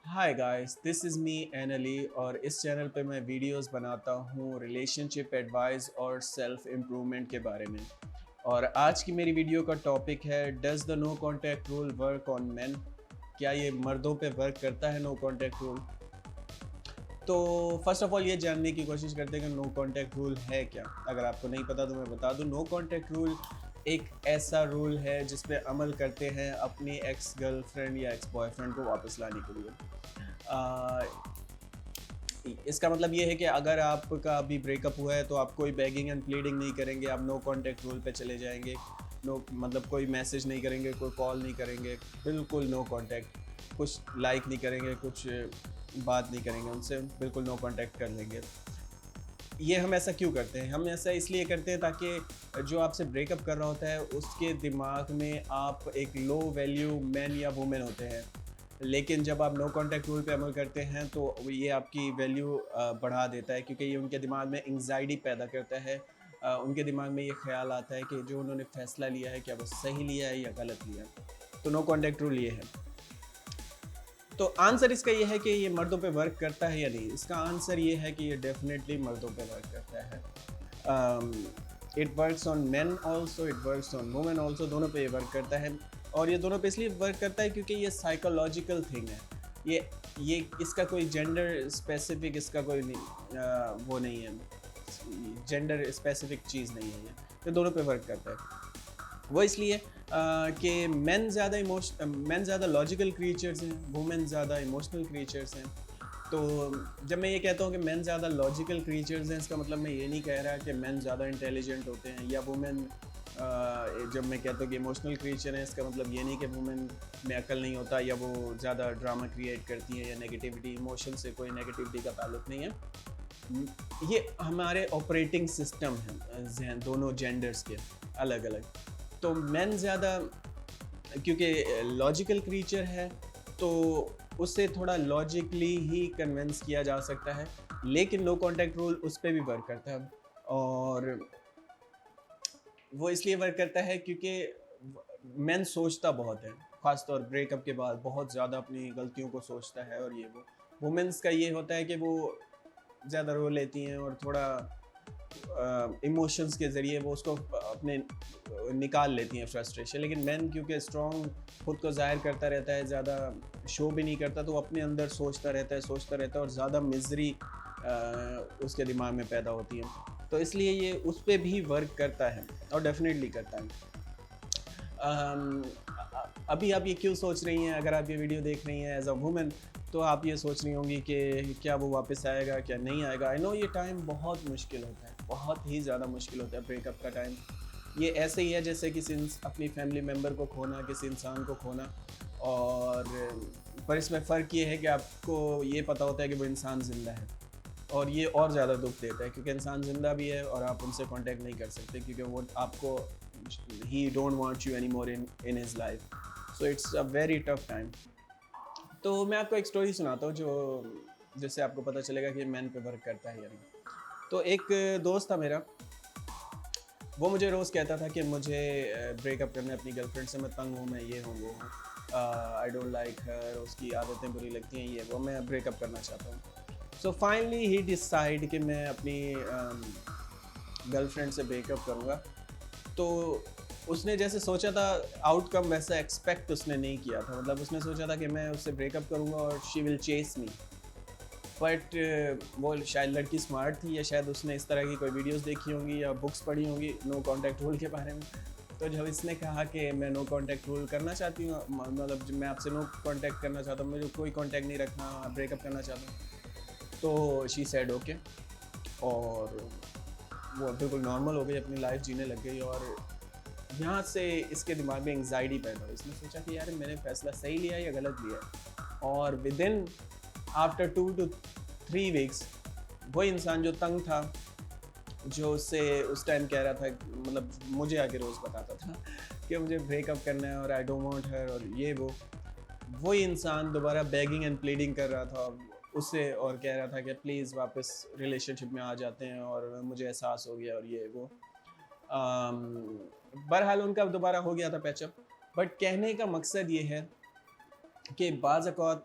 Hi guys, this is Mian Ali और इस channel पे मैं वीडियोस बनाता हूँ रिलेशनशिप एडवाइस और सेल्फ इम्प्रूवमेंट के बारे में। और आज की मेरी वीडियो का टॉपिक है, does the no contact rule work on men? क्या ये मर्दों पे वर्क करता है नो कांटेक्ट रूल? तो फर्स्ट ऑफ ऑल ये जानने की कोशिश करते हैं कि नो कांटेक्ट रूल है क्या। अगर आपको नहीं पता तो मैं बता दूं, नो कांटेक्ट रूल एक ऐसा रूल है जिस पे अमल करते हैं अपनी एक्स गर्लफ्रेंड या एक्स बॉयफ्रेंड को वापस लाने के लिए। आ, इसका मतलब ये है कि अगर आपका अभी ब्रेकअप हुआ है तो आप कोई बेगिंग एंड प्लीडिंग नहीं करेंगे, आप नो कांटेक्ट रूल पे चले जाएंगे। नो मतलब कोई मैसेज नहीं करेंगे, कोई कॉल नहीं करेंगे, बिल्कुल नो कांटेक्ट। कुछ लाइक नहीं करेंगे, कुछ बात नहीं करेंगे उनसे, बिल्कुल नो कांटेक्ट कर लेंगे। ये हम ऐसा क्यों करते हैं? हम ऐसा इसलिए करते हैं ताकि जो आपसे ब्रेकअप कर रहा होता है उसके दिमाग में आप एक लो वैल्यू मैन या वुमेन होते हैं। लेकिन जब आप नो कांटेक्ट रूल पे अमल करते हैं तो ये आपकी वैल्यू बढ़ा देता है, क्योंकि ये उनके दिमाग में एंग्जाइटी पैदा करता है। उनके दिमाग में ये ख्याल आता है कि जो उन्होंने फ़ैसला लिया है क्या वो सही लिया है या गलत लिया है। तो नो कांटेक्ट रूल ये है। तो आंसर इसका ये है कि ये मर्दों पे वर्क करता है या नहीं। इसका आंसर ये है कि ये डेफिनेटली मर्दों पे वर्क करता है। It works on main also, it works on women also, दोनों पे ये वर्क करता है। और ये दोनों पे इसलिए वर्क करता है क्योंकि ये साइकोलॉजिकल थिंग है। ये इसका कोई जेंडर स्पेसिफिक, इसका कोई नहीं, वो नहीं है, जेंडर स्पेसिफिक चीज़ नहीं है। ये दोनों पे वर्क करता है। वो इसलिए कि मेन ज़्यादा लॉजिकल क्रीचर्स हैं, वुमेन ज़्यादा इमोशनल क्रीचर्स हैं। तो जब मैं ये कहता हूँ कि मेन ज़्यादा लॉजिकल क्रीचर्स हैं, इसका मतलब मैं ये नहीं कह रहा कि मेन ज़्यादा इंटेलिजेंट होते हैं, या वुमेन जब मैं कहता हूँ कि इमोशनल क्रीचर हैं, इसका मतलब ये नहीं कि वुमेन में अकल नहीं होता या वो ज़्यादा ड्रामा क्रिएट करती हैं या नेगेटिविटी, इमोशन से कोई नेगेटिविटी का ताल्लुक नहीं है। ये हमारे ऑपरेटिंग सिस्टम हैं जहन दोनों जेंडर्स के अलग अलग। तो मेन ज़्यादा क्योंकि लॉजिकल क्रीचर है तो उससे थोड़ा लॉजिकली ही कन्विंस किया जा सकता है, लेकिन नो कांटेक्ट रूल उस पर भी वर्क करता है। और वो इसलिए वर्क करता है क्योंकि मैन सोचता बहुत है, ख़ासतौर ब्रेकअप के बाद बहुत ज़्यादा अपनी गलतियों को सोचता है। और ये वो वुमेन्स का ये होता है कि वो ज़्यादा रो लेती हैं और थोड़ा इमोशंस के ज़रिए वो उसको अपने निकाल लेती हैं फ्रस्ट्रेशन। लेकिन मैन क्योंकि स्ट्रॉन्ग खुद को ज़ाहिर करता रहता है, ज़्यादा शो भी नहीं करता, तो वो अपने अंदर सोचता रहता है और ज़्यादा मिजरी उसके दिमाग में पैदा होती है। तो इसलिए ये उस पर भी वर्क करता है और डेफिनेटली करता है। अभी आप ये क्यों सोच रही हैं, अगर आप ये वीडियो देख रही हैं एज अ वुमेन, तो आप ये सोच रही होंगी कि क्या वो वापस आएगा, क्या नहीं आएगा। आई नो ये टाइम बहुत मुश्किल होता है, बहुत ही ज़्यादा मुश्किल होता है ब्रेकअप का टाइम। ये ऐसे ही है जैसे किसी अपनी फैमिली मेम्बर को खोना, किसी इंसान को खोना। और पर इसमें फ़र्क ये है कि आपको ये पता होता है कि वो इंसान ज़िंदा है, और ये और ज़्यादा दुख देता है क्योंकि इंसान ज़िंदा भी है और आप उनसे कांटेक्ट नहीं कर सकते क्योंकि वो आपको, ही don't want you any more in his life. So it's a very tough time. तो मैं आपको एक स्टोरी सुनाता हूँ जो जिससे आपको पता चलेगा कि मैन पे वर्क करता है या नहीं। तो एक दोस्त था मेरा, वो मुझे रोज़ कहता था कि मुझे ब्रेकअप करना है अपनी गर्लफ्रेंड से, मैं तंग हूँ, मैं ये हूँ वो हूँ, आई डोंट लाइक हर, उसकी आदतें बुरी लगती हैं, ये वो, मैं ब्रेकअप करना चाहता हूँ। सो फाइनली ही डिसाइड कि मैं अपनी गर्लफ्रेंड से ब्रेकअप करूँगा। तो उसने जैसे सोचा था आउटकम वैसा एक्सपेक्ट उसने नहीं किया था। मतलब उसने सोचा था कि मैं उससे ब्रेकअप करूँगा और she will chase me. But वो शायद लड़की स्मार्ट थी, या शायद उसने इस तरह की कोई वीडियोस देखी होंगी या बुक्स पढ़ी होंगी नो कांटेक्ट रूल के बारे में। तो जब इसने कहा कि मैं नो कांटेक्ट रूल करना चाहती हूँ, मतलब मैं आपसे नो कांटेक्ट करना चाहता हूँ, मुझे कोई कांटेक्ट नहीं रखना, ब्रेकअप करना चाहता हूँ, तो शी सेड ओके। और वो बिल्कुल नॉर्मल हो गई, अपनी लाइफ जीने लग गई। और यहाँ से इसके दिमाग में एंग्जाइटी पैदा हुई। इसने सोचा कि यार मैंने फ़ैसला सही लिया है या गलत लिया है। और with in after 2 to 3 weeks वो इंसान जो तंग था, जो उससे उस टाइम कह रहा था, मतलब मुझे आके रोज़ बताता था कि मुझे ब्रेकअप करना है और आई डोंट वांट हर और ये वो इंसान दोबारा बेगिंग एंड प्लीडिंग कर रहा था उससे, और कह रहा था कि प्लीज़ वापस रिलेशनशिप में आ जाते हैं और मुझे एहसास हो गया और ये वो। बहरहाल उनका दोबारा हो गया था पैचअप। बट कहने का मकसद ये है कि बाज़ औक़ात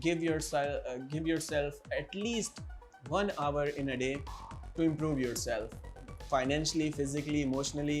give yourself at least 1 hour in a day to improve yourself financially, physically, emotionally